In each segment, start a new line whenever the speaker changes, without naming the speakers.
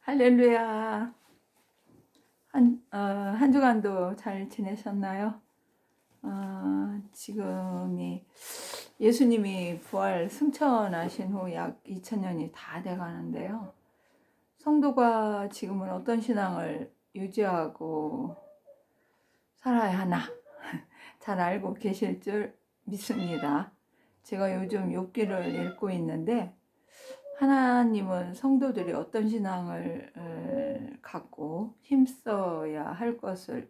할렐루야. 한 주간도 잘 지내셨나요? 지금이 예수님이 부활 승천하신 후 약 2000년이 다 돼 가는데요. 성도가 지금은 어떤 신앙을 유지하고 살아야 하나 잘 알고 계실 줄 믿습니다. 제가 요즘 욥기를 읽고 있는데 하나님은 성도들이 어떤 신앙을 갖고 힘써야 할 것을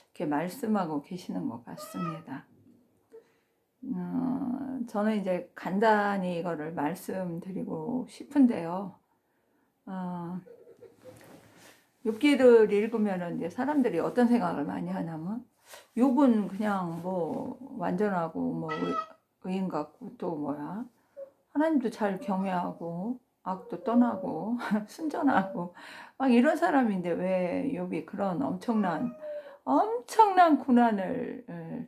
이렇게 말씀하고 계시는 것 같습니다. 저는 이제 간단히 이거를 말씀드리고 싶은데요. 욥기를 읽으면 이제 사람들이 어떤 생각을 많이 하냐면 욥은 그냥 뭐 완전하고 뭐 의인 같고 또 뭐야 하나님도 잘 경외하고 악도 떠나고 순전하고 막 이런 사람인데 왜 욥이 그런 엄청난 고난을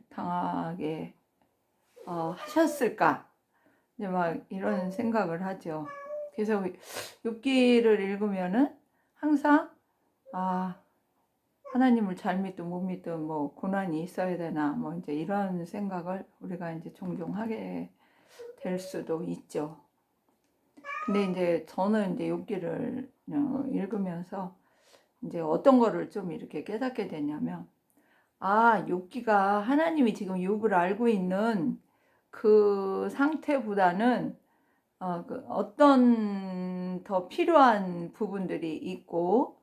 당하게 하셨을까? 이제 막 이런 생각을 하죠. 그래서 욥기를 읽으면은 항상 하나님을 잘 믿든 못 믿든 뭐 고난이 있어야 되나 뭐 이제 이런 생각을 우리가 이제 종종 하게 될 수도 있죠. 근데 이제 저는 이제 욥기를 읽으면서 이제 어떤 거를 좀 이렇게 깨닫게 되냐면 욥기가 하나님이 지금 욥을 알고 있는 그 상태보다는 어떤 더 필요한 부분들이 있고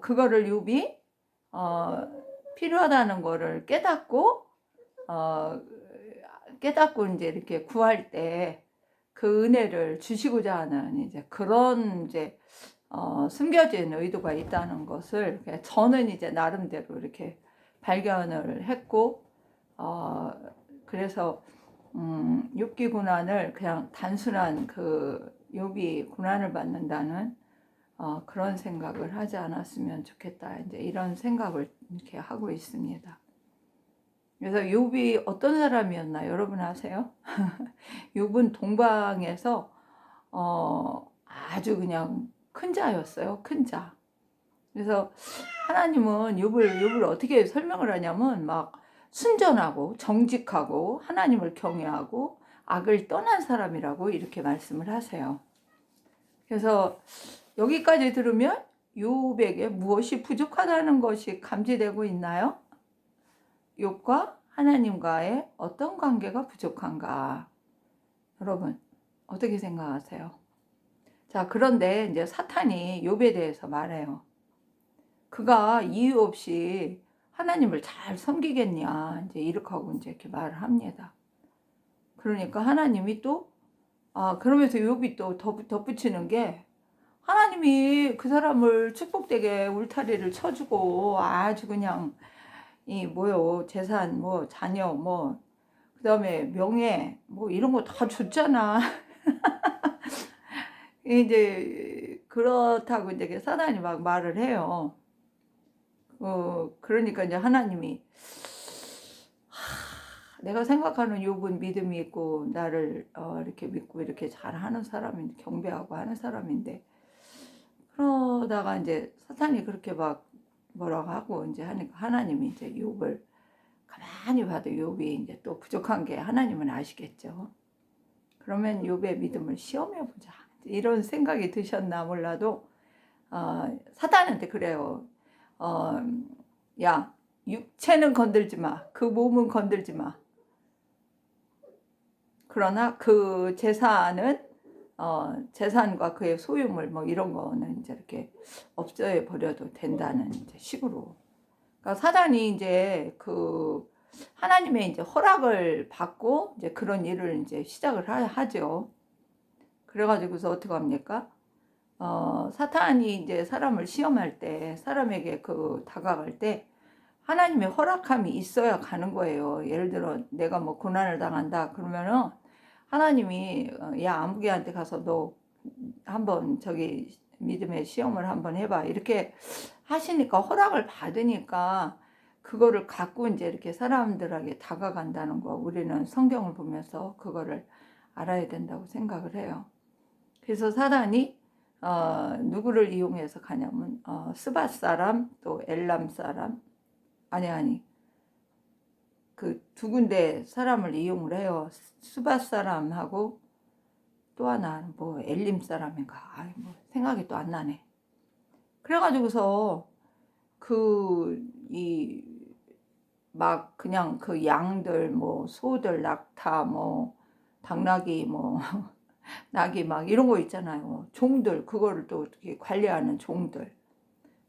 그거를 욥이 필요하다는 거를 깨닫고 이제 이렇게 구할 때 그 은혜를 주시고자 하는 이제 그런 이제 숨겨진 의도가 있다는 것을 저는 이제 나름대로 이렇게 발견을 했고 그래서 욥기 고난을 그냥 단순한 그 욥이 고난을 받는다는 그런 생각을 하지 않았으면 좋겠다. 이제 이런 생각을 이렇게 하고 있습니다. 그래서 욥이 어떤 사람이었나 여러분 아세요? 욥은 동방에서 아주 그냥 큰 자였어요. 큰 자. 그래서 하나님은 욥을 어떻게 설명을 하냐면 막 순전하고 정직하고 하나님을 경외하고 악을 떠난 사람이라고 이렇게 말씀을 하세요. 그래서 여기까지 들으면 욥에게 무엇이 부족하다는 것이 감지되고 있나요? 욥과 하나님과의 어떤 관계가 부족한가? 여러분 어떻게 생각하세요? 자, 그런데 이제 사탄이 욥에 대해서 말해요. 그가 이유 없이 하나님을 잘 섬기겠냐 이제 이렇게 하고 이제 이렇게 말을 합니다. 그러니까 하나님이 또 그러면서 욥이 또 덧붙이는 게 하나님이 그 사람을 축복되게 울타리를 쳐주고 아주 그냥 이 뭐요 재산 뭐 자녀 뭐 그다음에 명예 뭐 이런 거 다 줬잖아. 이제 그렇다고 이제 사단이 막 말을 해요. 그러니까 이제 하나님이 내가 생각하는 욥은 믿음이 있고 나를 이렇게 믿고 이렇게 잘하는 사람인데 경배하고 하는 사람인데 그러다가 이제 사탄이 그렇게 막 뭐라고 하고 이제 하니까 하나님이 이제 욥을 가만히 봐도 욥이 이제 또 부족한 게 하나님은 아시겠죠. 그러면 욥의 믿음을 시험해 보자. 이런 생각이 드셨나 몰라도 사탄한테 그래요. 야, 육체는 건들지 마. 그 몸은 건들지 마. 그러나 그 재산은 재산과 그의 소유물 뭐 이런 거는 이제 이렇게 없애 버려도 된다는 이제 식으로. 그러니까 사단이 이제 그 하나님의 이제 허락을 받고 이제 그런 일을 이제 시작을 하죠. 그래가지고서 어떻게 합니까? 사탄이 이제 사람을 시험할 때, 사람에게 다가갈 때, 하나님의 허락함이 있어야 가는 거예요. 예를 들어, 내가 뭐 고난을 당한다. 그러면은, 하나님이, 야, 아무개한테 가서 너 한번 믿음의 시험을 한번 해봐. 이렇게 하시니까, 허락을 받으니까, 그거를 갖고 이제 이렇게 사람들에게 다가간다는 거, 우리는 성경을 보면서 그거를 알아야 된다고 생각을 해요. 그래서 사단이 누구를 이용해서 가냐면 스밧 사람 또 엘람 사람 아니 그 두 군데 사람을 이용을 해요. 스밧 사람하고 또 하나 뭐 엘림 사람인가 뭐 생각이 또 안 나네. 그래가지고서 막 그냥 그 양들 뭐 소들 낙타 뭐 당나귀 뭐 낙이 막 이런 거 있잖아요. 종들 그거를 또 어떻게 관리하는 종들.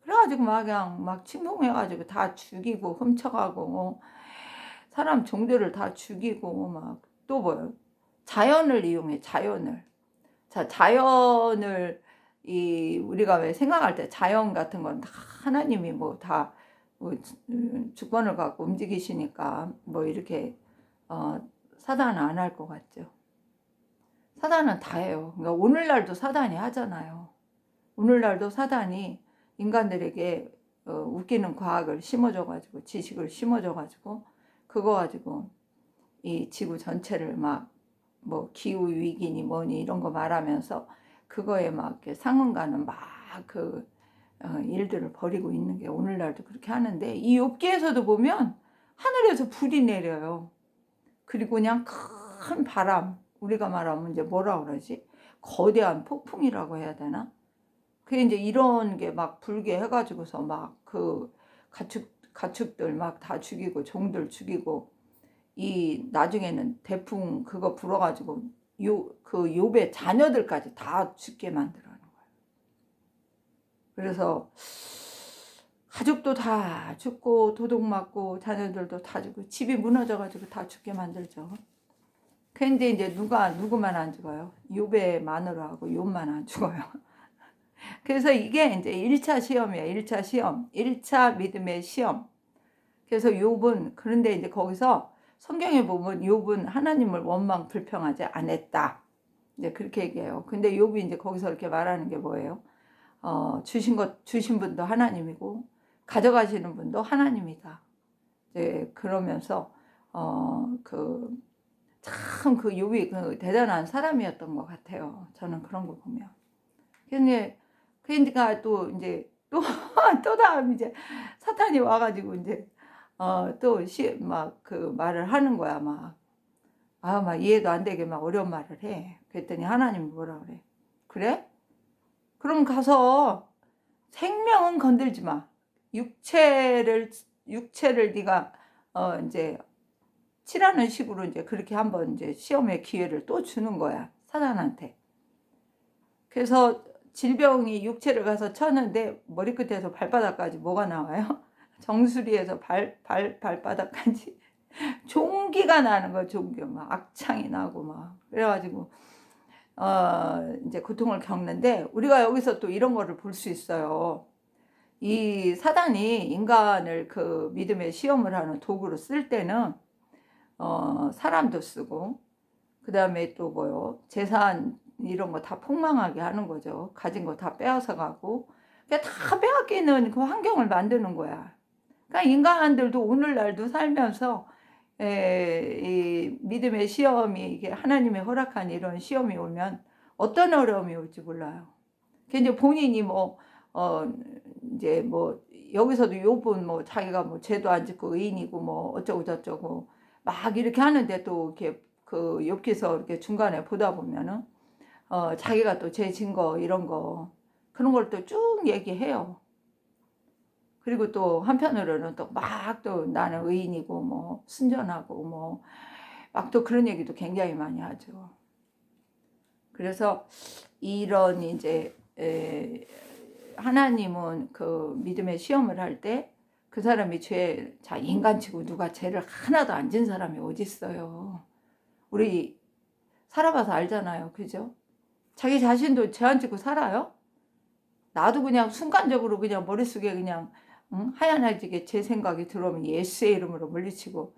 그래가지고 막 그냥 막 침공해가지고 다 죽이고 훔쳐가고 뭐 사람 종들을 다 죽이고 막 또 뭐요? 자연을 이용해 자연을. 자 자연을 우리가 왜 생각할 때 자연 같은 건 다 하나님이 뭐 다 뭐 주권을 갖고 움직이시니까 뭐 이렇게 사단은 안 할 것 같죠. 사단은 다 해요. 그러니까 오늘날도 사단이 하잖아요. 오늘날도 사단이 인간들에게 웃기는 과학을 심어줘가지고 지식을 심어줘가지고 그거 가지고 이 지구 전체를 막 뭐 기후 위기니 뭐니 이런 거 말하면서 그거에 막 이렇게 상응가는 막 그 일들을 벌이고 있는 게 오늘날도 그렇게 하는데 이 욥기에서도 보면 하늘에서 불이 내려요. 그리고 그냥 큰 바람 우리가 말하면 이제 뭐라 그러지? 거대한 폭풍이라고 해야 되나? 그게 이제 이런 게 막 불게 해가지고서 막 그 가축들 막 다 죽이고 종들 죽이고 이 나중에는 대풍 그거 불어가지고 그 욥의 자녀들까지 다 죽게 만들어는 거예요. 그래서 가족도 다 죽고 도둑 맞고 자녀들도 다 죽고 집이 무너져가지고 다 죽게 만들죠. 근데 이제 누구만 안 죽어요? 욥의 마누라하고 욥만 안 죽어요. 그래서 이게 이제 1차 시험이에요. 1차 시험. 1차 믿음의 시험. 그래서 욥은 그런데 이제 거기서 성경에 보면 욥은 하나님을 원망 불평하지 않았다. 이제 그렇게 얘기해요. 근데 욥이 이제 거기서 이렇게 말하는 게 뭐예요? 주신 분도 하나님이고 가져가시는 분도 하나님이다. 이제 그러면서 참 그 욥이 그 대단한 사람이었던 것 같아요. 저는 그런 거 보면. 근데 그러니까 또 이제 또 다음 이제 사탄이 와가지고 이제 또 막 그 말을 하는 거야 막. 막 이해도 안 되게 막 어려운 말을 해. 그랬더니 하나님이 뭐라 그래? 그래? 그럼 가서 생명은 건들지 마. 육체를 네가 이제 치라는 식으로 이제 그렇게 한번 이제 시험의 기회를 또 주는 거야 사단한테. 그래서 질병이 육체를 가서 쳤는데 머리끝에서 발바닥까지 뭐가 나와요? 정수리에서 발바닥까지 종기가 나는 거야. 종기 막 악창이 나고 막 그래가지고 이제 고통을 겪는데 우리가 여기서 또 이런 거를 볼 수 있어요. 이 사단이 인간을 그 믿음의 시험을 하는 도구로 쓸 때는 사람도 쓰고 그 다음에 또 뭐요? 재산 이런 거 다 폭망하게 하는 거죠. 가진 거 다 빼앗아 가고 다 빼앗기는 그 환경을 만드는 거야. 그러니까 인간들도 오늘날도 살면서 이 믿음의 시험이 이게 하나님의 허락한 이런 시험이 오면 어떤 어려움이 올지 몰라요. 이제 본인이 뭐 이제 뭐 여기서도 욥은 뭐 자기가 뭐 죄도 안 짓고 의인이고 뭐 어쩌고 저쩌고 막 이렇게 하는데 또 이렇게 그 욥기서 이렇게 중간에 보다 보면은 자기가 또 죄 진 거 이런 거 그런 걸 또 쭉 얘기해요. 그리고 또 한편으로는 또 막 또 나는 의인이고 뭐 순전하고 뭐 막 또 그런 얘기도 굉장히 많이 하죠. 그래서 이런 이제 하나님은 그 믿음의 시험을 할 때 그 사람이 인간치고 누가 죄를 하나도 안 진 사람이 어디 있어요. 우리 살아봐서 알잖아요. 그죠? 자기 자신도 죄 안 짓고 살아요? 나도 그냥 순간적으로 그냥 머릿속에 그냥 하얀해지게 제 생각이 들어오면 예수의 이름으로 물리치고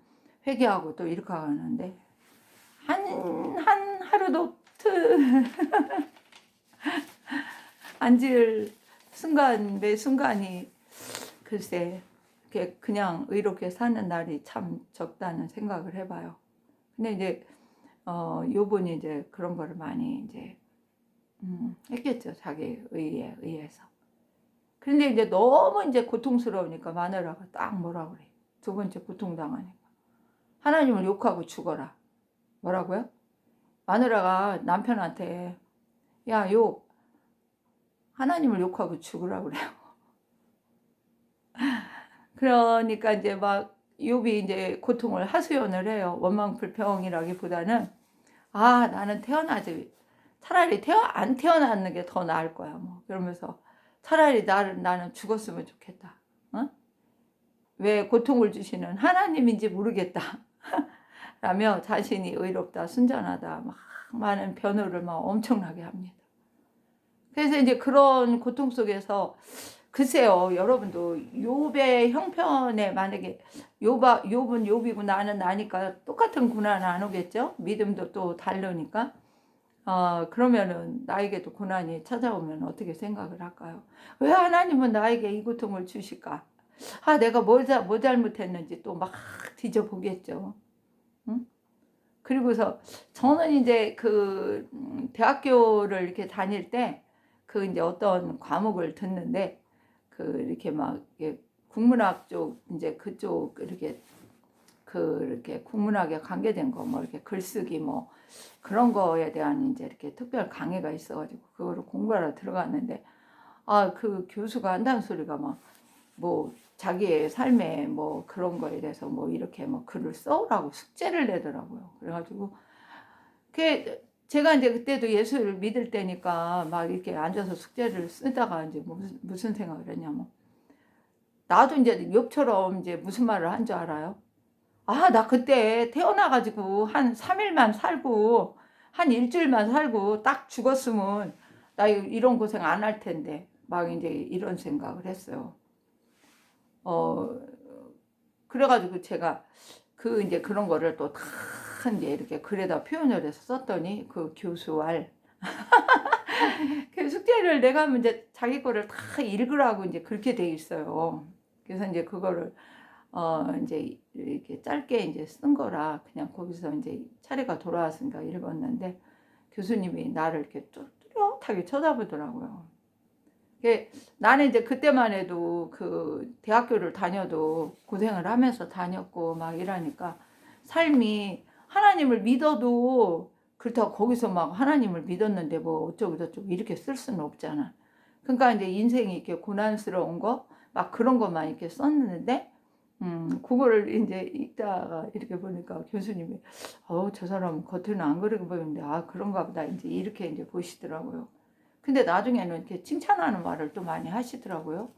회개하고 또 이렇게 하는데 한 하루도 앉을 순간 매 순간이 글쎄 그냥 의롭게 사는 날이 참 적다는 생각을 해봐요. 근데 이제 욥은 이제 그런 거를 많이 이제 했겠죠. 자기 의에 의해서. 그런데 이제 너무 이제 고통스러우니까 마누라가 딱 뭐라 그래. 두 번째 고통당하니까. 하나님을 욕하고 죽어라. 뭐라고요? 마누라가 남편한테 야, 하나님을 욕하고 죽으라 그래요. 그러니까 이제 막 욥이 이제 고통을 하소연을 해요. 원망불평이라기보다는 나는 차라리 안 태어나는 게 더 나을 거야. 뭐 그러면서 차라리 나는 죽었으면 좋겠다. 어? 왜 고통을 주시는 하나님인지 모르겠다. 라며 자신이 의롭다, 순전하다, 막 많은 변호를 막 엄청나게 합니다. 그래서 이제 그런 고통 속에서 글쎄요, 여러분도 욥의 형편에 만약에 욥은 욥이고 나는 나니까 똑같은 고난은 안 오겠죠? 믿음도 또 다르니까. 그러면은 나에게도 고난이 찾아오면 어떻게 생각을 할까요? 왜 하나님은 나에게 이 고통을 주실까? 내가 뭐 잘못했는지 또 막 뒤져보겠죠. 응? 그리고서 저는 이제 그 대학교를 이렇게 다닐 때 그 이제 어떤 과목을 듣는데 이렇게 막 국문학 쪽 이제 그쪽 이렇게 이렇게 국문학에 관계된 거 뭐 이렇게 글쓰기 뭐 그런 거에 대한 이제 이렇게 특별 강의가 있어가지고 그거를 공부하러 들어갔는데 그 교수가 한다는 소리가 막 뭐 자기의 삶에 뭐 그런 거에 대해서 뭐 이렇게 뭐 글을 써오라고 숙제를 내더라고요. 그래가지고 제가 이제 그때도 예수를 믿을 때니까 막 이렇게 앉아서 숙제를 쓰다가 이제 무슨 생각을 했냐면 나도 이제 욥처럼 이제 무슨 말을 한 줄 알아요? 나 그때 태어나가지고 한 3일만 살고 한 일주일만 살고 딱 죽었으면 나 이런 고생 안 할 텐데 막 이제 이런 생각을 했어요. 그래가지고 제가 이제 그런 거를 또 다 이제 이렇게 글에다 표현을 해서 썼더니 그 교수알 그 숙제를 내가 이제 자기 거를 다 읽으라고 이제 그렇게 돼 있어요. 그래서 이제 그거를 이제 이렇게 짧게 이제 쓴 거라 그냥 거기서 이제 차례가 돌아왔으니까 읽었는데 교수님이 나를 이렇게 뚜렷하게 쳐다보더라고요. 나는 이제 그때만 해도 그 대학교를 다녀도 고생을 하면서 다녔고 막 이러니까 삶이 하나님을 믿어도 그렇다고 거기서 막 하나님을 믿었는데 뭐 어쩌고 저쩌고 이렇게 쓸 수는 없잖아. 그러니까 이제 인생이 이렇게 고난스러운 거 막 그런 것만 이렇게 썼는데 그거를 이제 읽다가 이렇게 보니까 교수님이 저 사람은 겉으로는 안 그러게 보이는데 그런가 보다 이제 이렇게 이제 보시더라고요. 근데 나중에는 이렇게 칭찬하는 말을 또 많이 하시더라고요.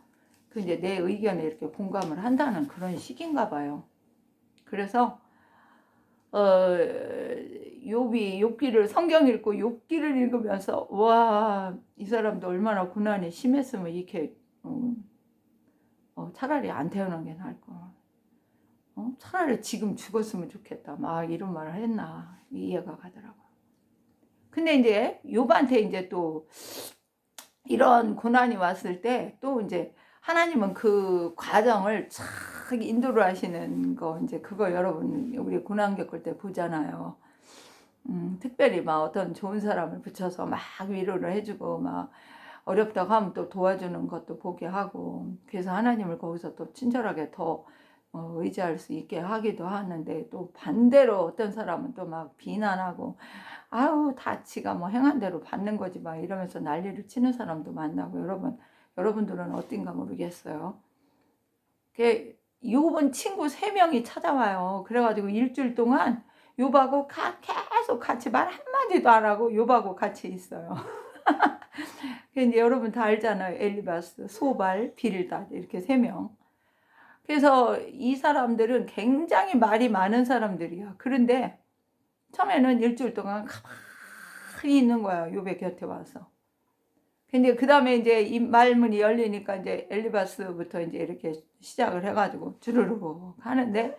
이제 내 의견에 이렇게 공감을 한다는 그런 식인가 봐요. 그래서 욥기를 성경 읽고 욥기를 읽으면서 이 사람도 얼마나 고난이 심했으면 이렇게 차라리 안 태어난 게 나을 거. 차라리 지금 죽었으면 좋겠다. 막 이런 말을 했나 이해가 가더라고요. 근데 이제 욥한테 이제 또 이런 고난이 왔을 때 또 이제 하나님은 그 과정을 쫙 인도를 하시는 거 이제 그거 여러분 우리 고난 겪을 때 보잖아요. 특별히 막 어떤 좋은 사람을 붙여서 막 위로를 해주고 막 어렵다고 하면 또 도와주는 것도 보게 하고 그래서 하나님을 거기서 또 친절하게 더 의지할 수 있게 하기도 하는데 또 반대로 어떤 사람은 또 막 비난하고 다 지가 뭐 행한 대로 받는 거지 막 이러면서 난리를 치는 사람도 만나고 여러분들은 어떤가 모르겠어요. 욥은 친구 3명이 찾아와요. 그래가지고 일주일 동안 욥하고 계속 같이 말 한마디도 안 하고 욥하고 같이 있어요. 이제 여러분 다 알잖아요. 엘리바스, 소발, 빌닷 이렇게 3명. 그래서 이 사람들은 굉장히 말이 많은 사람들이야. 그런데 처음에는 일주일 동안 가만히 있는 거야. 욥의 곁에 와서. 근데 그 다음에 이제 이 말문이 열리니까 이제 엘리바스부터 이제 이렇게 시작을 해가지고 주르륵 하는데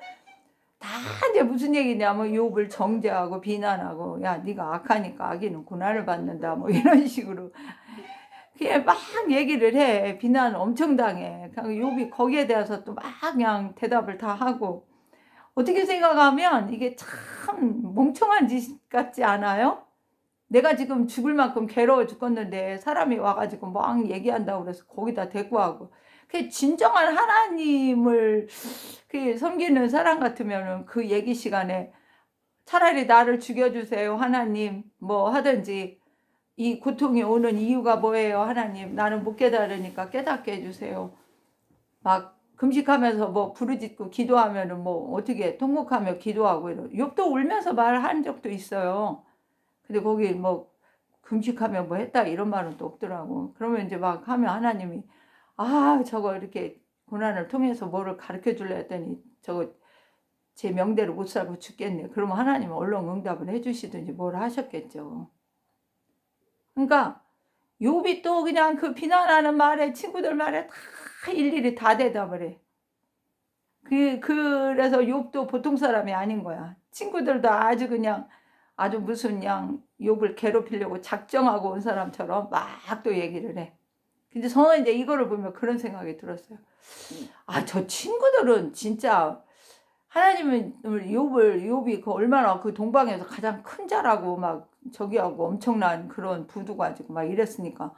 다 이제 무슨 얘기냐면 욥을 정죄하고 비난하고 야 네가 악하니까 악인은 고난을 받는다 뭐 이런 식으로 그냥 막 얘기를 해. 비난 엄청 당해. 욥이 거기에 대해서 또 막 그냥 대답을 다 하고 어떻게 생각하면 이게 참 멍청한 짓 같지 않아요? 내가 지금 죽을 만큼 괴로워 죽겠는데 사람이 와가지고 막 얘기한다고 그래서 거기다 대꾸하고. 그 진정한 하나님을 그 섬기는 사람 같으면은 그 얘기 시간에 차라리 나를 죽여주세요 하나님, 뭐 하든지, 이 고통이 오는 이유가 뭐예요 하나님, 나는 못 깨달으니까 깨닫게 해주세요. 막 금식하면서 뭐 부르짖고 기도하면은 뭐 어떻게 통곡하며 기도하고 이런. 욥도 울면서 말한 적도 있어요. 근데 거기 뭐 금식하며 뭐 했다 이런 말은 또 없더라고. 그러면 이제 막 하면 하나님이 저거 이렇게 고난을 통해서 뭐를 가르쳐 줄래 했더니 저거 제 명대로 못 살고 죽겠네. 그러면 하나님은 얼른 응답을 해주시든지 뭘 하셨겠죠. 그러니까 욥이 또 그냥 그 비난하는 말에 친구들 말에 다 일일이 다 대답을 해. 그래서 욥도 보통 사람이 아닌 거야. 친구들도 아주 그냥 아주 무슨 양 욥을 괴롭히려고 작정하고 온 사람처럼 막 또 얘기를 해. 근데 저는 이제 이거를 보면 그런 생각이 들었어요. 저 친구들은 진짜 하나님은 욥이 그 얼마나 그 동방에서 가장 큰 자라고 막 저기하고 엄청난 그런 부두 가지고 막 이랬으니까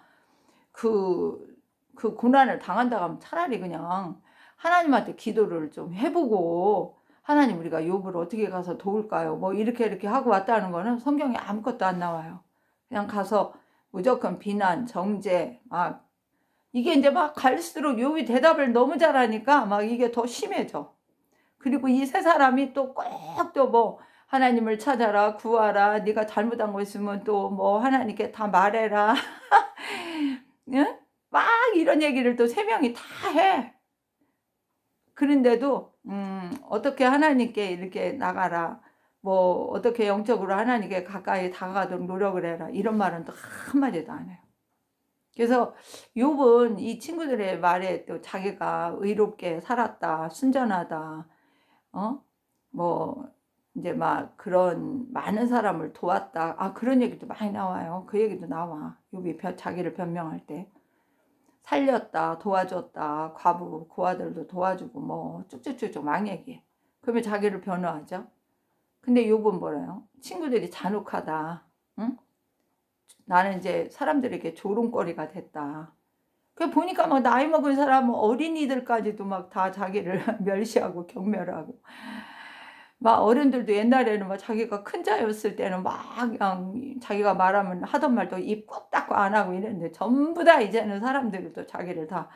그 고난을 당한다고 하면 차라리 그냥 하나님한테 기도를 좀 해보고, 하나님 우리가 욥을 어떻게 가서 도울까요? 뭐 이렇게 하고 왔다는 거는 성경에 아무것도 안 나와요. 그냥 가서 무조건 비난, 정죄, 이게 이제 막 갈수록 욥이 대답을 너무 잘하니까 막 이게 더 심해져. 그리고 이 세 사람이 또 꼭 또 뭐 하나님을 찾아라, 구하라, 네가 잘못한 거 있으면 또 뭐 하나님께 다 말해라. 응? 막 이런 얘기를 또 세 명이 다 해. 그런데도 어떻게 하나님께 이렇게 나가라, 뭐 어떻게 영적으로 하나님께 가까이 다가가도록 노력을 해라, 이런 말은 또 한마디도 안 해요. 그래서 욥은 이 친구들의 말에 또 자기가 의롭게 살았다, 순전하다, 뭐 이제 막 그런 많은 사람을 도왔다, 그런 얘기도 많이 나와요. 그 얘기도 나와. 욥이 자기를 변명할 때 살렸다, 도와줬다, 과부 고아들도 도와주고 뭐 쭉쭉쭉쭉 막 얘기해. 그러면 자기를 변호하죠. 근데 욥은 뭐래요? 친구들이 잔혹하다, 응? 나는 이제 사람들에게 조롱거리가 됐다. 그 보니까 막 나이 먹은 사람, 어린이들까지도 막 다 자기를 멸시하고 경멸하고, 막 어른들도 옛날에는 막 자기가 큰 자였을 때는 막 그냥 자기가 말하면 하던 말도 입 꼭 닫고 안 하고 이랬는데, 전부 다 이제는 사람들이 또 자기를 다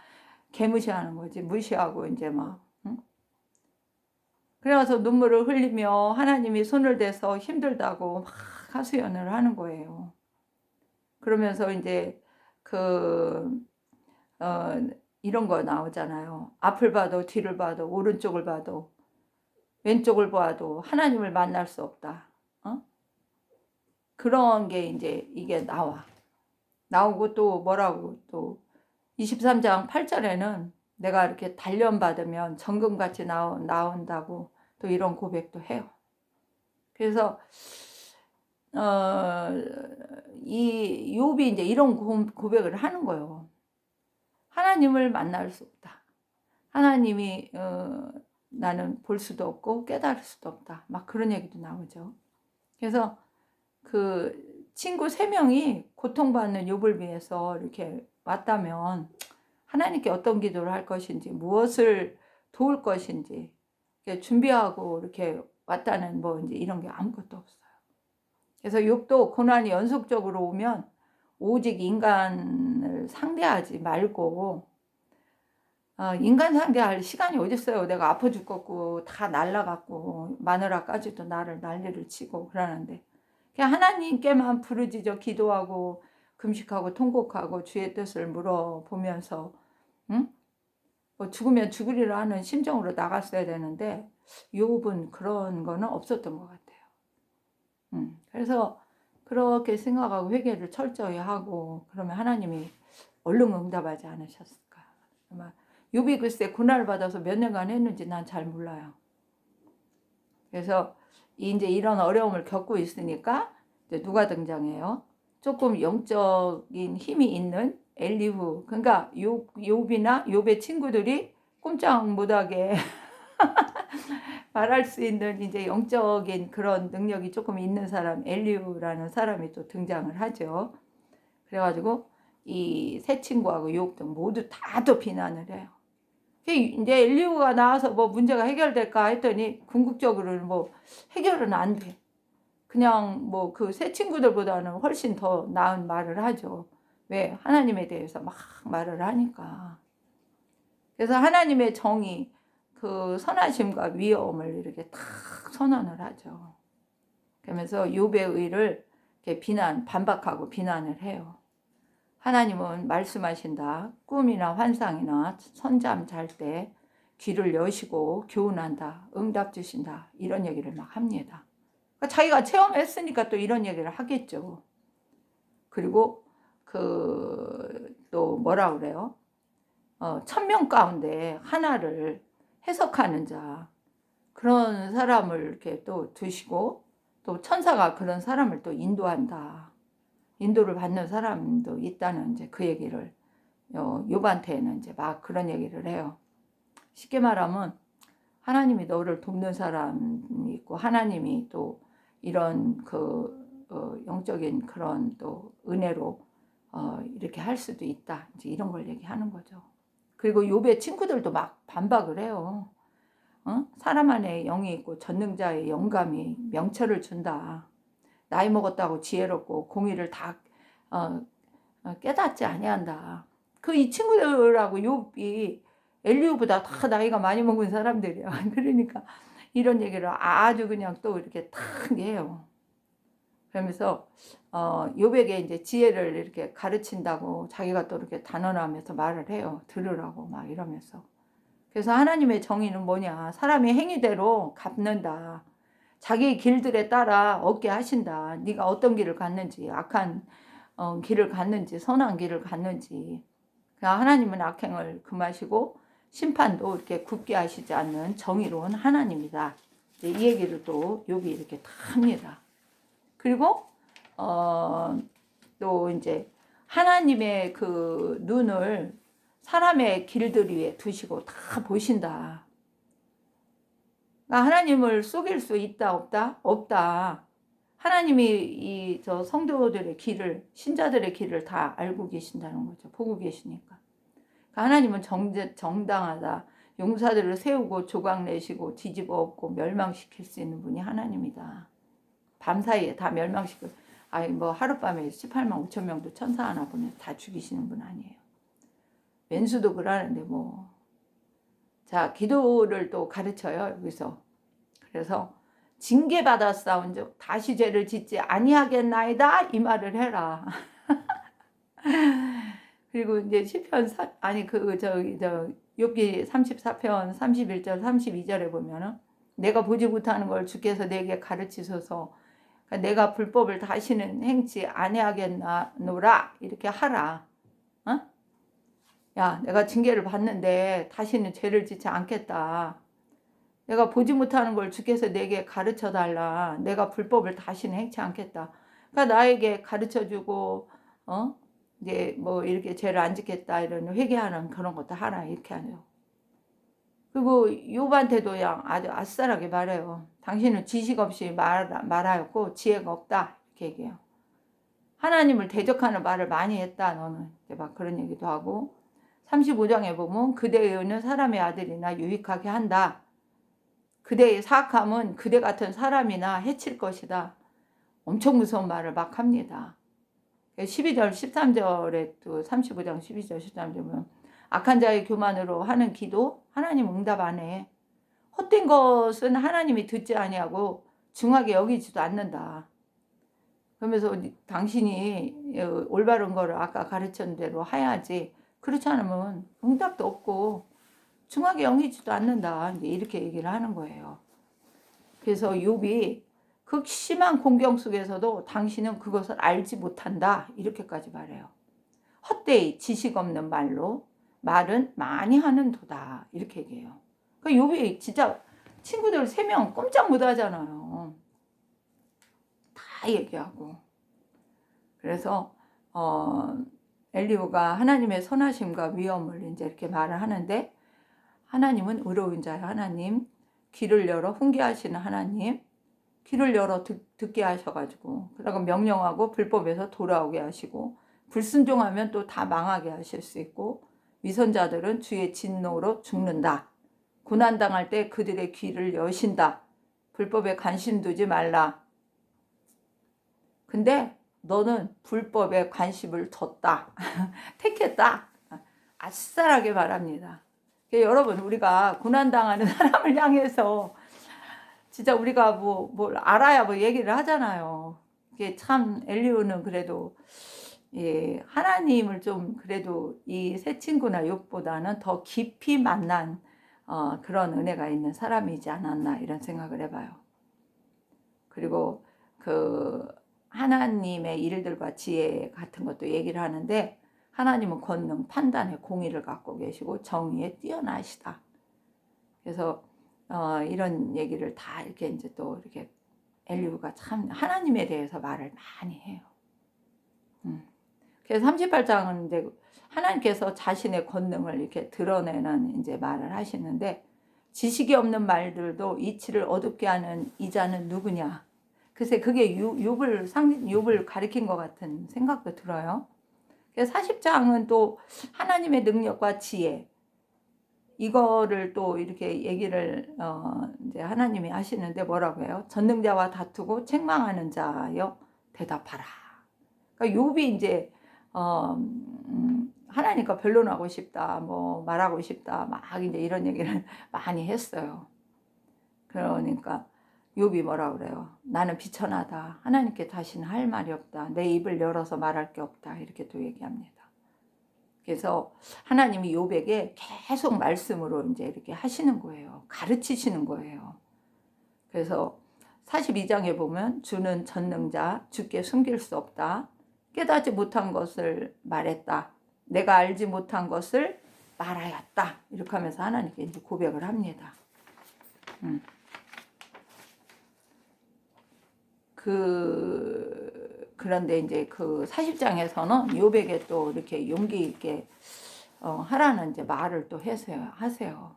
개무시하는 거지. 무시하고 이제 막. 응? 그래서 눈물을 흘리며 하나님이 손을 대서 힘들다고 막 하소연을 하는 거예요. 그러면서 이제 이런 거 나오잖아요. 앞을 봐도 뒤를 봐도 오른쪽을 봐도 왼쪽을 봐도 하나님을 만날 수 없다. 그런 게 이제 이게 나오고 또 뭐라고, 또 23장 8절에는 내가 이렇게 단련받으면 정금같이 나온다고 또 이런 고백도 해요. 그래서 이 욥이 이제 이런 고백을 하는 거예요. 하나님을 만날 수 없다. 하나님이 나는 볼 수도 없고 깨달을 수도 없다. 막 그런 얘기도 나오죠. 그래서 그 친구 3명이 고통받는 욥을 위해서 이렇게 왔다면 하나님께 어떤 기도를 할 것인지, 무엇을 도울 것인지 준비하고 이렇게 왔다는 뭐 이제 이런 게 아무것도 없어요. 그래서 욥도 고난이 연속적으로 오면 오직 인간을 상대하지 말고, 인간 상대할 시간이 어딨어요. 내가 아파 죽겠고 다 날라갔고 마누라까지도 나를 난리를 치고 그러는데, 그냥 하나님께만 부르짖어 기도하고 금식하고 통곡하고 주의 뜻을 물어보면서, 응? 뭐 죽으면 죽으리라 하는 심정으로 나갔어야 되는데 욥은 그런 거는 없었던 것 같아요. 그래서 그렇게 생각하고 회개를 철저히 하고 그러면 하나님이 얼른 응답하지 않으셨을까. 아마 욥이 글쎄 고난을 받아서 몇 년간 했는지 난 잘 몰라요. 그래서 이제 이런 어려움을 겪고 있으니까 이제 누가 등장해요? 조금 영적인 힘이 있는 엘리후. 그러니까 욥이나 욥의 친구들이 꼼짝 못하게 말할 수 있는 이제 영적인 그런 능력이 조금 있는 사람, 엘리후라는 사람이 또 등장을 하죠. 그래가지고 이 세 친구하고 욥 등 모두 다 또 비난을 해요. 이제 엘리후가 나와서 뭐 문제가 해결될까 했더니 궁극적으로는 뭐 해결은 안 돼. 그냥 뭐 그 세 친구들보다는 훨씬 더 나은 말을 하죠. 왜? 하나님에 대해서 막 말을 하니까. 그래서 하나님의 정의, 그 선하심과 위엄을 이렇게 탁 선언을 하죠. 그러면서 욥의 의를 이렇게 반박하고 비난을 해요. 하나님은 말씀하신다. 꿈이나 환상이나 선잠 잘 때 귀를 여시고 교훈한다. 응답 주신다. 이런 얘기를 막 합니다. 그러니까 자기가 체험했으니까 또 이런 얘기를 하겠죠. 그리고 또 뭐라 그래요? 1000명 가운데 하나를 해석하는 자, 그런 사람을 이렇게 또 두시고, 또 천사가 그런 사람을 또 인도한다. 인도를 받는 사람도 있다는 이제 그 얘기를 욥한테는 이제 막 그런 얘기를 해요. 쉽게 말하면 하나님이 너를 돕는 사람이 있고, 하나님이 또 이런 영적인 그런 또 은혜로 이렇게 할 수도 있다. 이제 이런 걸 얘기하는 거죠. 그리고 욥의 친구들도 막 반박을 해요. 사람 안에 영이 있고 전능자의 영감이 명철을 준다. 나이 먹었다고 지혜롭고 공의를 다 깨닫지 아니한다. 이 친구들하고 욥이 엘리후보다 다 나이가 많이 먹은 사람들이야. 그러니까 이런 얘기를 아주 그냥 또 이렇게 탁 해요. 그러면서 욥에게 이제 지혜를 이렇게 가르친다고 자기가 또 이렇게 단언하면서 말을 해요. 들으라고 막 이러면서. 그래서 하나님의 정의는 뭐냐? 사람의 행위대로 갚는다. 자기 길들에 따라 얻게 하신다. 네가 어떤 길을 갔는지, 악한 길을 갔는지, 선한 길을 갔는지. 하나님은 악행을 금하시고 심판도 이렇게 굳게 하시지 않는 정의로운 하나님이다. 이 얘기를 또 욥이 이렇게 다 합니다. 그리고 또 이제 하나님의 그 눈을 사람의 길들 위에 두시고 다 보신다. 그러니까 하나님을 속일 수 있다 없다? 없다. 하나님이 저 성도들의 길을, 신자들의 길을 다 알고 계신다는 거죠. 보고 계시니까. 그러니까 하나님은 정당하다. 용사들을 세우고 조각 내시고 뒤집어 엎고 멸망시킬 수 있는 분이 하나님이다. 밤사이에 다 멸망시키고, 뭐 하룻밤에 18만 5천 명도 천사 하나 보내서 다 죽이시는 분 아니에요. 왼수도 그러는데 뭐. 자, 기도를 또 가르쳐요, 여기서. 그래서 징계받아 싸운즉 다시 죄를 짓지 아니하겠나이다 이 말을 해라. 그리고 이제 시편 욥기 34편 31절 32절에 보면은 내가 보지 못하는 걸 주께서 내게 가르치소서. 그러니까 내가 불법을 다시는 행치 아니하겠노라 이렇게 하라. 야, 내가 징계를 받는데 다시는 죄를 짓지 않겠다. 내가 보지 못하는 걸 주께서 내게 가르쳐 달라. 내가 불법을 다시는 행치 않겠다. 그러니까 나에게 가르쳐 주고, 이제 뭐 이렇게 죄를 안 짓겠다 이런 회개하는 그런 것도 하라 이렇게 하네요. 그리고 욥한테도 그냥 아주 아싸하게 말해요. 당신은 지식 없이 말하였고 지혜가 없다 이렇게 얘기해요. 하나님을 대적하는 말을 많이 했다 너는. 막 그런 얘기도 하고 35장에 보면 그대의 의는 사람의 아들이나 유익하게 한다. 그대의 사악함은 그대 같은 사람이나 해칠 것이다. 엄청 무서운 말을 막 합니다. 12절 13절에 또 35장 12절 13절 보면 악한 자의 교만으로 하는 기도 하나님 응답 안 해. 헛된 것은 하나님이 듣지 아니하고 중하게 여기지도 않는다. 그러면서 당신이 올바른 거를 아까 가르친 대로 해야지. 그렇지 않으면 응답도 없고 중하게 여기지도 않는다. 이렇게 얘기를 하는 거예요. 그래서 욥이 극심한 공경 속에서도 당신은 그것을 알지 못한다. 이렇게까지 말해요. 헛되이 지식 없는 말은 많이 하는 도다. 이렇게 얘기해요. 그러니까 욥이 진짜 친구들 3명 꼼짝 못 하잖아요. 다 얘기하고. 그래서 엘리후가 하나님의 선하심과 위엄을 이제 이렇게 말을 하는데 하나님은 의로운 자요. 하나님 귀를 열어 훈계하시는 하나님, 귀를 열어 듣게 하셔가지고 그러고 명령하고 불법에서 돌아오게 하시고 불순종하면 또 다 망하게 하실 수 있고 위선자들은 주의 진노로 죽는다. 고난당할 때 그들의 귀를 여신다. 불법에 관심 두지 말라. 근데 너는 불법에 관심을 뒀다. 택했다. 아싸라게 말합니다. 여러분, 우리가 고난당하는 사람을 향해서 진짜 우리가 뭘 알아야 얘기를 하잖아요. 이게 참 엘리후는 그래도 하나님을 좀 그래도 이 새 친구나 욥보다는 더 깊이 만난 그런 은혜가 있는 사람이지 않았나 이런 생각을 해봐요. 그리고 그 하나님의 일들과 지혜 같은 것도 얘기를 하는데 하나님은 권능, 판단의 공의를 갖고 계시고 정의에 뛰어나시다. 그래서 이런 얘기를 다 이렇게 이제 또 이렇게 엘리후가 참 하나님에 대해서 말을 많이 해요. 그래서 38장은 이제 하나님께서 자신의 권능을 이렇게 드러내는 이제 말을 하시는데 지식이 없는 말들도 이치를 어둡게 하는 이자는 누구냐? 글쎄 그게 욥을 가리킨 것 같은 생각도 들어요. 그래서 40장은 또 하나님의 능력과 지혜 이거를 또 이렇게 얘기를 이제 하나님이 하시는데 뭐라고 해요? 전능자와 다투고 책망하는 자여 대답하라. 그러니까 욥이 이제 하나님과 변론하고 싶다, 뭐 말하고 싶다, 막 이제 이런 얘기를 많이 했어요. 그러니까 욥이 뭐라 그래요? 나는 비천하다. 하나님께 다시는 할 말이 없다. 내 입을 열어서 말할 게 없다. 이렇게 또 얘기합니다. 그래서 하나님이 욥에게 계속 말씀으로 이제 이렇게 하시는 거예요. 가르치시는 거예요. 그래서 42장에 보면 주는 전능자, 주께 숨길 수 없다. 깨닫지 못한 것을 말했다. 내가 알지 못한 것을 말하였다. 이렇게 하면서 하나님께 이제 고백을 합니다. 그런데 이제 그 40장에서는 욥에게 또 이렇게 용기 있게 하라는 이제 말을 또 하세요.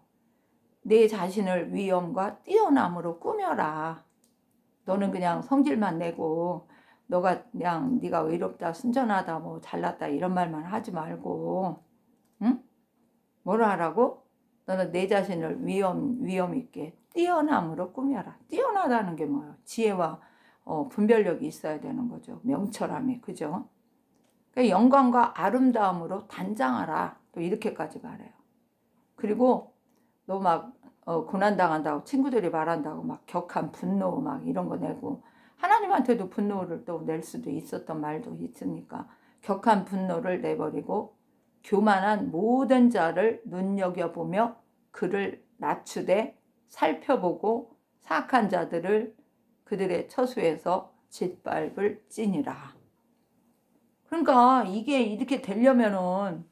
내 자신을 위엄과 뛰어남으로 꾸며라. 너는 그냥 성질만 내고 너가 그냥 네가 의롭다, 순전하다, 뭐 잘났다 이런 말만 하지 말고, 응? 뭐라 하라고? 너는 내 자신을 위엄 있게 뛰어남으로 꾸며라. 뛰어나다는 게 뭐예요? 지혜와 분별력이 있어야 되는 거죠. 명철함이, 그죠? 그러니까 영광과 아름다움으로 단장하라. 또 이렇게까지 말해요. 그리고 너 막 고난당한다고 친구들이 말한다고 막 격한 분노 막 이런 거 내고 하나님한테도 분노를 또 낼 수도 있었던 말도 있으니까 격한 분노를 내버리고 교만한 모든 자를 눈여겨보며 그를 낮추되 살펴보고 사악한 자들을 그들의 처수에서 짓밟을 찌니라. 그러니까 이게 이렇게 되려면은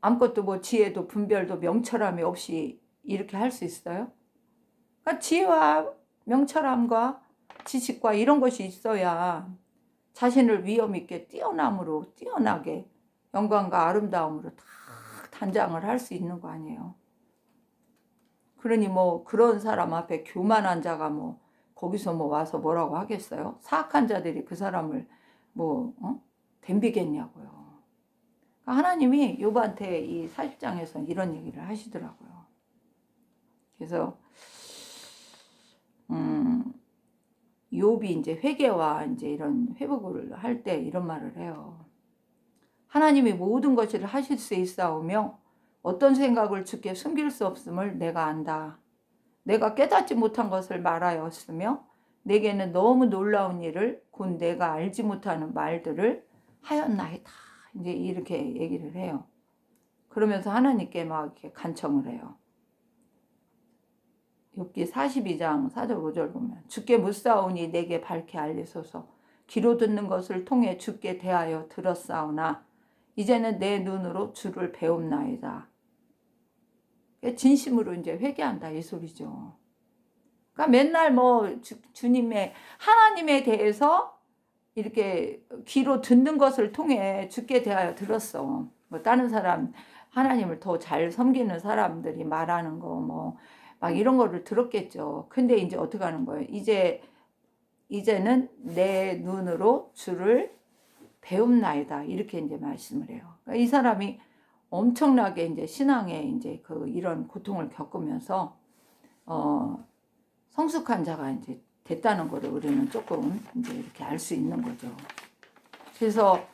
아무것도 뭐 지혜도 분별도 명철함이 없이 이렇게 할 수 있어요? 그러니까 지혜와 명철함과 지식과 이런 것이 있어야 자신을 위엄 있게 뛰어나게 영광과 아름다움으로 다 단장을 할 수 있는 거 아니에요. 그러니 뭐 그런 사람 앞에 교만한 자가 뭐 거기서 뭐 와서 뭐라고 하겠어요? 사악한 자들이 그 사람을 뭐 덤비겠냐고요. 하나님이 욥한테 이 40장에서 이런 얘기를 하시더라고요. 그래서 욥이 이제 회개와 이제 이런 회복을 할 때 이런 말을 해요. 하나님이 모든 것을 하실 수 있사오며 어떤 생각을 주께 숨길 수 없음을 내가 안다. 내가 깨닫지 못한 것을 말하였으며 내게는 너무 놀라운 일을 곧 내가 알지 못하는 말들을 하였나이다. 이제 이렇게 얘기를 해요. 그러면서 하나님께 막 이렇게 간청을 해요. 욥기 42장 4절 5절 보면 주께 묻사오니 내게 밝게 알리소서. 귀로 듣는 것을 통해 주께 대하여 들었사오나 이제는 내 눈으로 주를 배움나이다. 진심으로 이제 회개한다 이 소리죠. 그러니까 맨날 뭐 주님의 하나님에 대해서 이렇게 귀로 듣는 것을 통해 주께 대하여 들었어. 뭐 다른 사람 하나님을 더 잘 섬기는 사람들이 말하는 거 막 이런 거를 들었겠죠. 근데 이제 어떻게 하는 거예요? 이제는 내 눈으로 주를 배움나이다. 이렇게 이제 말씀을 해요. 그러니까 이 사람이 엄청나게 이제 신앙에 이제 이런 고통을 겪으면서 성숙한 자가 이제 됐다는 것을 우리는 조금 이제 이렇게 알 수 있는 거죠. 그래서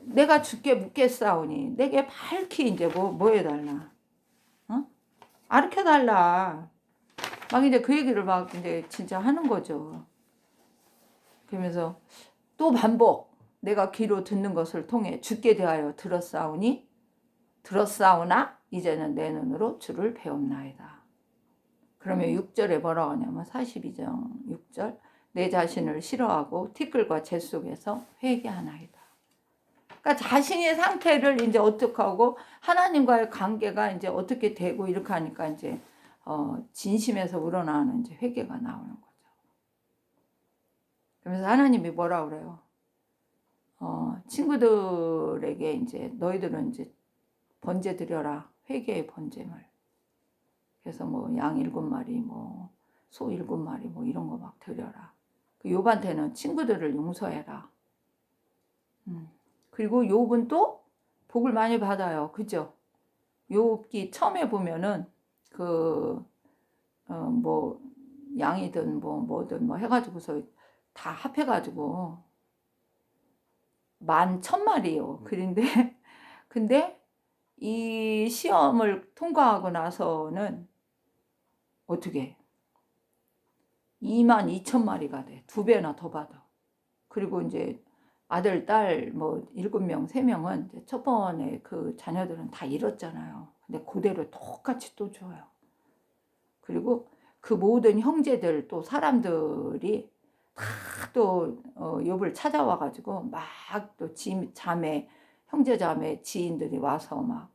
내가 주께 묻겠사오니 내게 밝히 이제 뭐 해달라, 가르쳐 달라. 막 이제 그 얘기를 막 이제 진짜 하는 거죠. 그러면서 또 반복, 내가 귀로 듣는 것을 통해 주께 대하여 들었사오나 이제는 내 눈으로 주를 배움나이다. 그러면 6절에 뭐라고 하냐면 42장 6절, 내 자신을 싫어하고 티끌과 재 속에서 회개하나이다. 그러니까 자신의 상태를 이제 어떻게 하고 하나님과의 관계가 이제 어떻게 되고 이렇게 하니까 이제 진심에서 우러나오는 이제 회개가 나오는 거죠. 그래서 하나님이 뭐라 그래요? 친구들에게 이제 너희들은 이제 번제 드려라. 회개의 번제물. 그래서 뭐 양 7마리, 뭐 소 7마리, 뭐 이런 거 막 드려라. 그 욥한테는 친구들을 용서해라. 그리고 욥은 또 복을 많이 받아요. 그죠? 욥기 처음에 보면은 뭐 양이든 뭐든 뭐 해가지고서 다 합해가지고 11,000마리요. 근데 이 시험을 통과하고 나서는 어떻게 22,000마리가 돼. 2배나 더 받아. 그리고 이제 아들, 딸 뭐 7명, 3명은 이제 첫 번에 그 자녀들은 다 잃었잖아요. 근데 그대로 똑같이 또 줘요. 그리고 그 모든 형제들 또 사람들이 다 또 욥을 찾아와가지고 막 또 자매, 형제 자매 지인들이 와서 막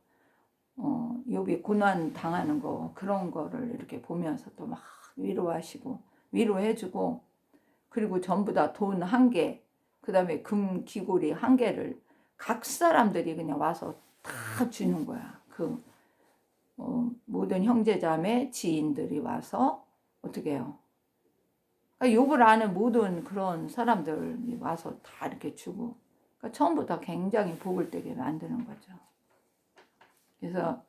욥이 고난 당하는 거 그런 거를 이렇게 보면서 또 막 위로하시고 위로해주고, 그리고 전부 다 돈 1개, 그 다음에 금 귀고리 1개를 각 사람들이 그냥 와서 다 주는 거야. 모든 형제자매 지인들이 와서 어떻게 해요? 그러니까 욥을 아는 모든 그런 사람들이 와서 다 이렇게 주고, 그러니까 처음부터 굉장히 복을 되게 만드는 거죠. 그래서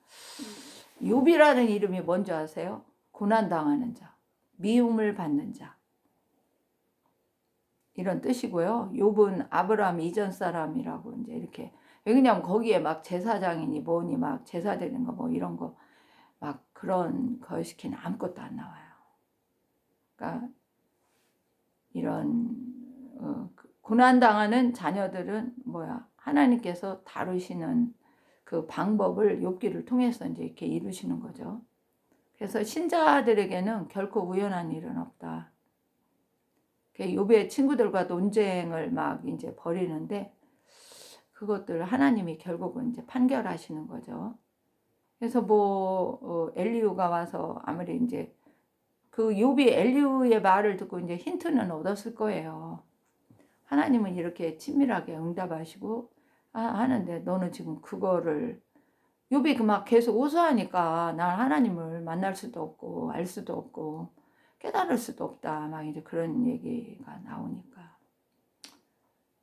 욥이라는 이름이 뭔지 아세요? 고난당하는 자, 미움을 받는 자, 이런 뜻이고요. 욥은 아브라함 이전 사람이라고 이제 이렇게, 왜냐면 거기에 막 제사장이니 뭐니 막 제사 드리는 거 뭐 이런 거 막 그런 거 시키는 아무것도 안 나와요. 그러니까 이런 고난당하는 자녀들은 하나님께서 다루시는 그 방법을 욥기를 통해서 이제 이렇게 이루시는 거죠. 그래서 신자들에게는 결코 우연한 일은 없다. 욥의 친구들과 논쟁을 막 이제 벌이는데 그것들 하나님이 결국은 이제 판결하시는 거죠. 그래서 엘리후가 와서 아무리 이제 그 욥이 엘리후의 말을 듣고 이제 힌트는 얻었을 거예요. 하나님은 이렇게 친밀하게 응답하시고 하는데 너는 지금 그거를, 욥이 막 계속 호소하니까 난 하나님을 만날 수도 없고 알 수도 없고 깨달을 수도 없다, 막 이제 그런 얘기가 나오니까.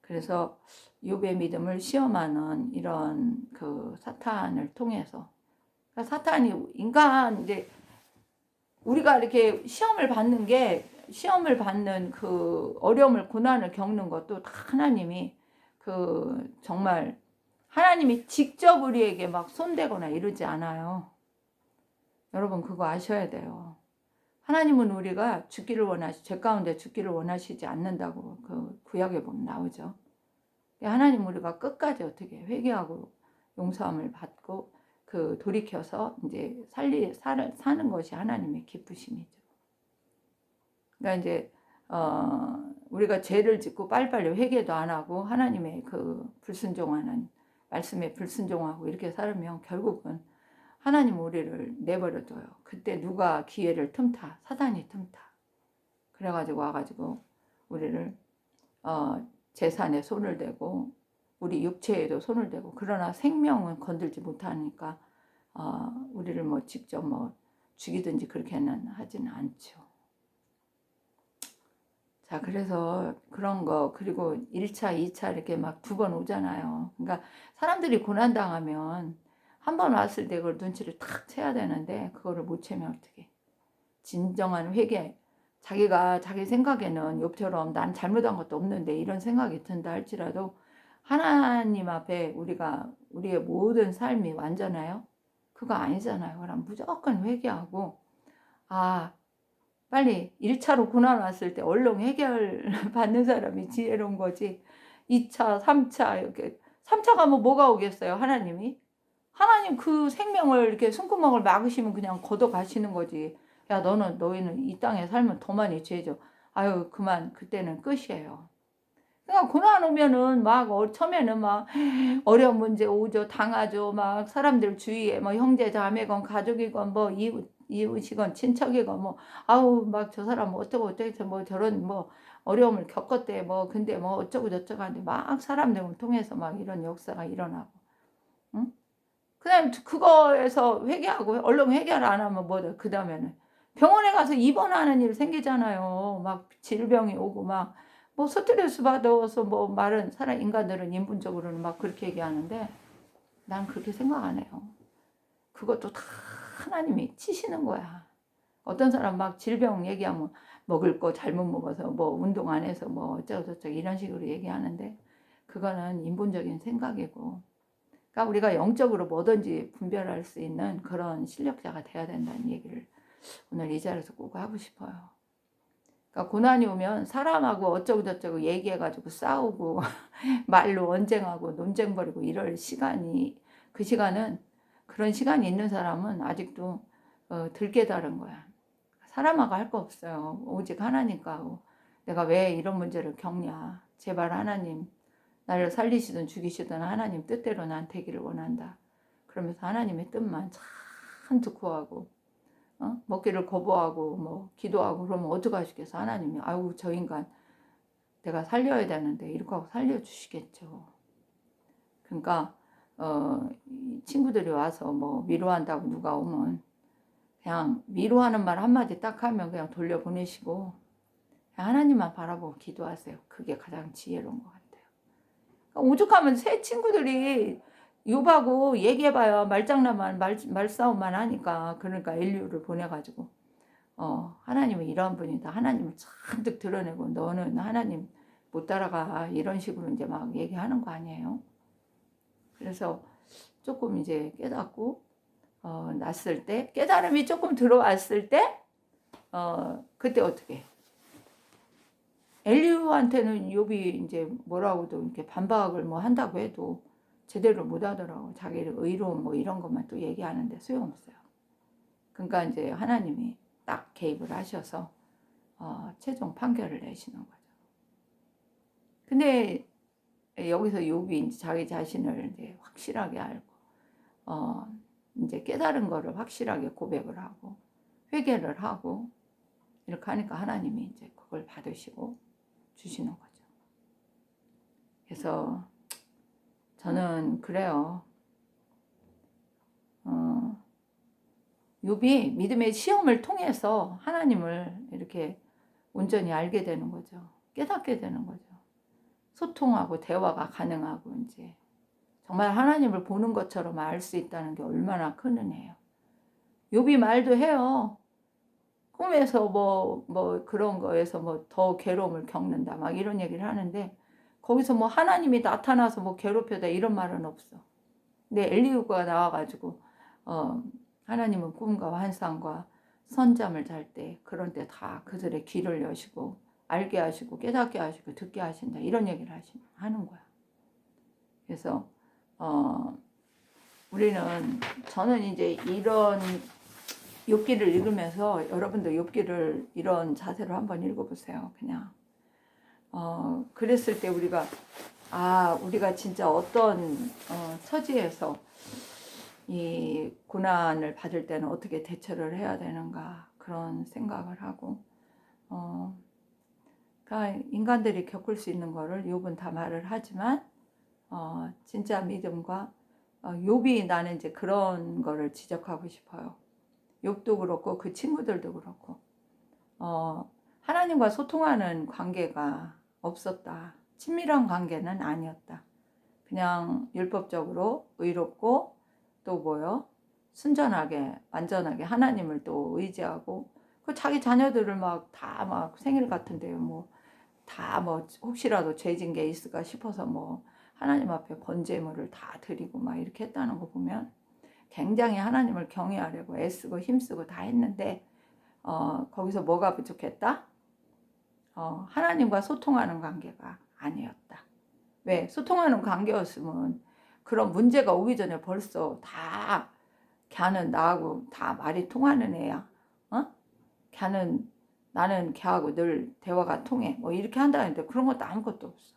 그래서 욥의 믿음을 시험하는 이런 그 사탄을 통해서, 그러니까 사탄이 인간 이제 우리가 이렇게 시험을 받는 그 어려움을 고난을 겪는 것도 다 하나님이 정말 하나님이 직접 우리에게 막 손대거나 이러지 않아요. 여러분 그거 아셔야 돼요. 하나님은 우리가 죄 가운데 죽기를 원하시지 않는다고 그 구약에 보면 나오죠. 하나님 우리가 끝까지 어떻게 회개하고 용서함을 받고 돌이켜서 이제 사는 것이 하나님의 기쁘심이죠. 그러니까 이제 우리가 죄를 짓고 빨리빨리 회개도 안 하고 하나님의 불순종하는 말씀에 불순종하고 이렇게 살면 결국은 하나님 우리를 내버려둬요. 그때 누가 기회를 틈타? 사단이 틈타. 그래가지고 와가지고 우리를 재산에 손을 대고 우리 육체에도 손을 대고, 그러나 생명은 건들지 못하니까 우리를 뭐 직접 뭐 죽이든지 그렇게는 하지는 않죠. 자, 그래서 그런 거, 그리고 1차, 2차 이렇게 막 2번 오잖아요. 그러니까 사람들이 고난당하면 한 번 왔을 때 그걸 눈치를 탁 채야 되는데, 그거를 못 채면 어떡해. 진정한 회개, 자기가 자기 생각에는 욥처럼 난 잘못한 것도 없는데 이런 생각이 든다 할지라도 하나님 앞에 우리의 모든 삶이 완전해요? 그거 아니잖아요. 그럼 무조건 회개하고, 빨리 1차로 고난 왔을 때 얼른 해결 받는 사람이 지혜로운 거지. 2차, 3차 이렇게 3차 가면 뭐가 오겠어요? 하나님 그 생명을 이렇게 숨구멍을 막으시면 그냥 걷어 가시는 거지. 야, 너희는 이 땅에 살면 더 많이 죄져. 아유, 그만. 그때는 끝이에요. 그러니까 고난 오면은 처음에는 막 어려운 문제 오죠, 당하죠. 막 사람들 주위에 뭐 형제 자매건 가족이건 뭐 이웃이건 친척이건 뭐 아우 막 저 사람 뭐 어쩌고 뭐 저런 뭐 어려움을 겪었대 뭐 근데 뭐 어쩌고 저쩌고 하는데 막 사람들을 통해서 막 이런 역사가 일어나고, 응? 그다음 그거에서 회개하고 얼른 해결 안 하면 뭐다. 그 다음에는 병원에 가서 입원하는 일 생기잖아요. 막 질병이 오고 막 뭐 스트레스 받아서 뭐 말은 인간들은 인본적으로는 막 그렇게 얘기하는데 난 그렇게 생각 안 해요. 그것도 다 하나님이 치시는 거야. 어떤 사람 막 질병 얘기하면 먹을 거 잘못 먹어서 뭐 운동 안 해서 뭐 어쩌고 저쩌고 이런 식으로 얘기하는데 그거는 인본적인 생각이고, 그러니까 우리가 영적으로 뭐든지 분별할 수 있는 그런 실력자가 돼야 된다는 얘기를 오늘 이 자리에서 꼭 하고 싶어요. 그러니까 고난이 오면 사람하고 어쩌고 저쩌고 얘기해가지고 싸우고 말로 언쟁하고 논쟁 벌이고 이럴 시간이, 그 시간은, 그런 시간이 있는 사람은 아직도 덜 깨달은 거야. 사람하고 할 거 없어요. 오직 하나님과 하고. 내가 왜 이런 문제를 겪냐. 제발 하나님 나를 살리시든 죽이시든 하나님 뜻대로 난 되기를 원한다. 그러면서 하나님의 뜻만 참 구하고, 먹기를 거부하고 뭐 기도하고 그러면 어떡하시겠어. 하나님이 아유 저 인간 내가 살려야 되는데 이렇게 하고 살려주시겠죠. 그러니까 친구들이 와서 뭐 위로한다고 누가 오면 그냥 위로하는 말 한마디 딱 하면 그냥 돌려보내시고 하나님만 바라보고 기도하세요. 그게 가장 지혜로운 것 같아요. 그러니까 오죽하면 새 친구들이 욥하고 얘기해봐야 말싸움만 하니까. 그러니까 엘리후를 보내가지고 하나님은 이런 분이다. 하나님을 잔뜩 드러내고 너는 하나님 못 따라가. 이런 식으로 이제 막 얘기하는 거 아니에요. 그래서 조금 이제 깨닫고 났을 때, 깨달음이 조금 들어왔을 때 그때 어떻게 엘리후한테는 욥이 이제 뭐라고도 이렇게 반박을 뭐 한다고 해도 제대로 못 하더라고. 자기를 의로움 뭐 이런 것만 또 얘기하는데 소용없어요. 그러니까 이제 하나님이 딱 개입을 하셔서 최종 판결을 내시는 거죠. 근데 여기서 욥이 이제 자기 자신을 이제 확실하게 알고 이제 깨달은 거를 확실하게 고백을 하고 회개를 하고 이렇게 하니까 하나님이 이제 그걸 받으시고 주시는 거죠. 그래서 저는 그래요. 욥이 믿음의 시험을 통해서 하나님을 이렇게 온전히 알게 되는 거죠. 깨닫게 되는 거죠. 소통하고 대화가 가능하고 이제 정말 하나님을 보는 것처럼 알 수 있다는 게 얼마나 큰 은혜예요. 욥이 말도 해요. 꿈에서 뭐 그런 거에서 뭐 더 괴로움을 겪는다 막 이런 얘기를 하는데 거기서 뭐 하나님이 나타나서 뭐 괴롭혀다 이런 말은 없어. 근데 엘리후가 나와가지고 하나님은 꿈과 환상과 선잠을 잘 때 그런 때 다 그들의 귀를 여시고 알게 하시고 깨닫게 하시고 듣게 하신다 이런 얘기를 하는 거야. 그래서 저는 이제 이런 욥기를 읽으면서 여러분도 욥기를 이런 자세로 한번 읽어보세요. 그냥 그랬을 때 우리가 진짜 어떤 처지에서 이 고난을 받을 때는 어떻게 대처를 해야 되는가 그런 생각을 하고 그러니까 인간들이 겪을 수 있는 거를 욥은 다 말을 하지만 진짜 믿음과 욥이 나는 이제 그런 거를 지적하고 싶어요. 욥도 그렇고 그 친구들도 그렇고 하나님과 소통하는 관계가 없었다. 친밀한 관계는 아니었다. 그냥 율법적으로 의롭고 또 뭐요? 순전하게 완전하게 하나님을 또 의지하고 그 자기 자녀들을 막 다 막 생일 같은데요. 뭐 다 뭐 혹시라도 죄진 게 있을까 싶어서 뭐 하나님 앞에 번제물을 다 드리고 막 이렇게 했다는 거 보면 굉장히 하나님을 경외하려고 애쓰고 힘쓰고 다 했는데 거기서 뭐가 부족했다? 하나님과 소통하는 관계가 아니었다. 왜? 소통하는 관계였으면 그런 문제가 오기 전에 벌써 다 걔는 나하고 다 말이 통하는 애야. 걔는 나는 걔하고 늘 대화가 통해. 뭐 이렇게 한다는데 그런 것도 아무것도 없어.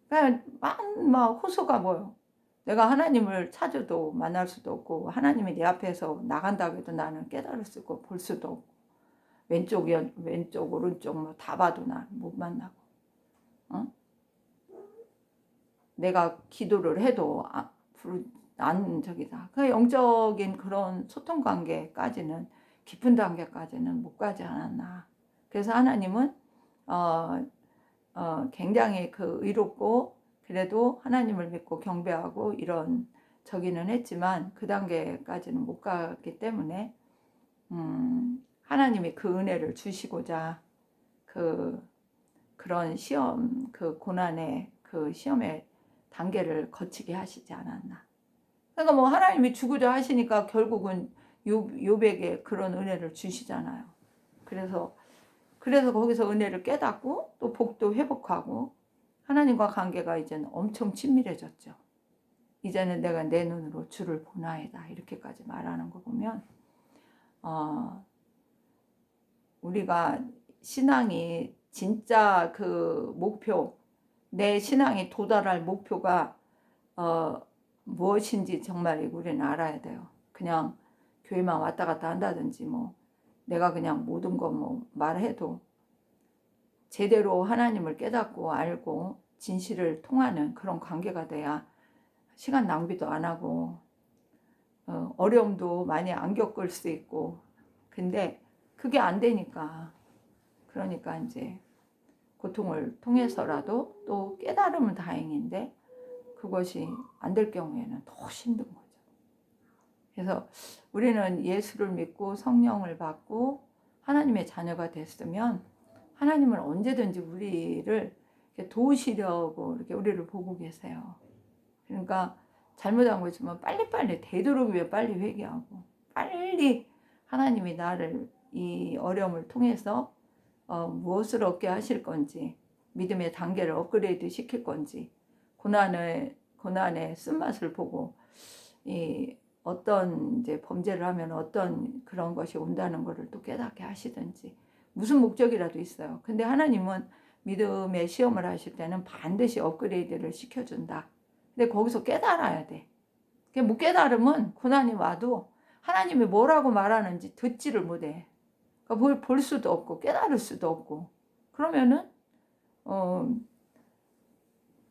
그냥 막 호소가 뭐요? 내가 하나님을 찾아도 만날 수도 없고 하나님이 내 앞에서 나간다고 해도 나는 깨달을 수고 볼 수도 없고 왼쪽 오른쪽 뭐 다 봐도 난 못 만나고 내가 기도를 해도 안 저기다. 그 영적인 그런 소통 관계까지는 깊은 단계까지는 못 가지 않았나. 그래서 하나님은 굉장히 그 의롭고 그래도 하나님을 믿고 경배하고 이런 저기는 했지만 그 단계까지는 못 갔기 때문에 하나님이 그 은혜를 주시고자 그런 시험 그 고난의 그 시험의 단계를 거치게 하시지 않았나. 그러니까 뭐 하나님이 주고자 하시니까 결국은 욥에게 그런 은혜를 주시잖아요. 그래서 거기서 은혜를 깨닫고 또 복도 회복하고 하나님과 관계가 이제는 엄청 친밀해졌죠. 이제는 내가 내 눈으로 주를 보나이다 이렇게까지 말하는 거 보면 우리가 신앙이 진짜 그 목표 내 신앙이 도달할 목표가 무엇인지 정말 우리는 알아야 돼요. 그냥 교회만 왔다 갔다 한다든지 뭐 내가 그냥 모든 거 뭐 말해도 제대로 하나님을 깨닫고 알고 진실을 통하는 그런 관계가 돼야 시간 낭비도 안 하고 어려움도 많이 안 겪을 수 있고 근데 그게 안 되니까 그러니까 이제 고통을 통해서라도 또 깨달으면 다행인데 그것이 안 될 경우에는 더 힘든 거죠. 그래서 우리는 예수를 믿고 성령을 받고 하나님의 자녀가 됐으면 하나님은 언제든지 우리를 도우시려고 이렇게 우리를 보고 계세요. 그러니까 잘못한 거 있으면 빨리빨리 되도록이면 빨리 회개하고 빨리 하나님이 나를 이 어려움을 통해서 무엇을 얻게 하실 건지 믿음의 단계를 업그레이드 시킬 건지 고난의 쓴맛을 보고 이 어떤 이제 범죄를 하면 어떤 그런 것이 온다는 것을 또 깨닫게 하시든지 무슨 목적이라도 있어요. 근데 하나님은 믿음의 시험을 하실 때는 반드시 업그레이드를 시켜준다. 근데 거기서 깨달아야 돼. 못 깨달으면 고난이 와도 하나님이 뭐라고 말하는지 듣지를 못해. 그러니까 볼 수도 없고 깨달을 수도 없고 그러면은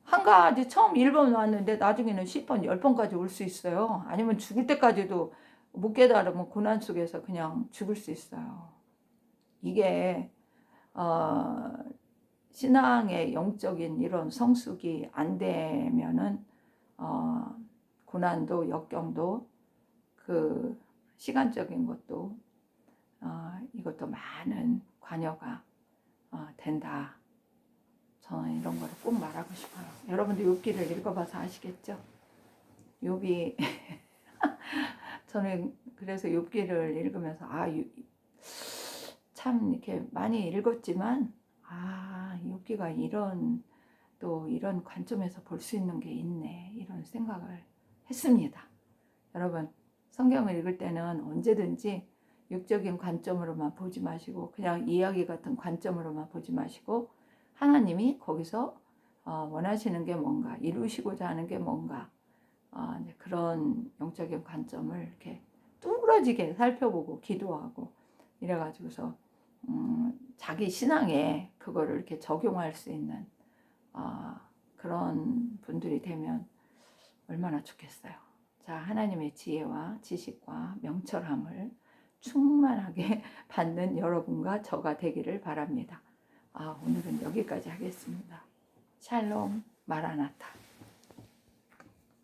한 가지 처음 1번 왔는데 나중에는 10번, 10번까지 올 수 있어요. 아니면 죽을 때까지도 못 깨달으면 고난 속에서 그냥 죽을 수 있어요. 이게 신앙의 영적인 이런 성숙이 안 되면은 고난도 역경도 그 시간적인 것도 이것도 많은 관여가 된다. 저는 이런 거를 꼭 말하고 싶어요. 여러분도 욥기를 읽어봐서 아시겠죠? 욥이 저는 그래서 욥기를 읽으면서 참 이렇게 많이 읽었지만 욥기가 이런 관점에서 볼 수 있는 게 있네 이런 생각을 했습니다. 여러분 성경을 읽을 때는 언제든지 육적인 관점으로만 보지 마시고 그냥 이야기 같은 관점으로만 보지 마시고 하나님이 거기서 원하시는 게 뭔가 이루시고자 하는 게 뭔가 그런 영적인 관점을 이렇게 뚫어지게 살펴보고 기도하고 이래가지고서 자기 신앙에 그거를 이렇게 적용할 수 있는 그런 분들이 되면 얼마나 좋겠어요. 자, 하나님의 지혜와 지식과 명철함을 충만하게 받는 여러분과 저가 되기를 바랍니다. 오늘은 여기까지 하겠습니다. 샬롬 마라나타.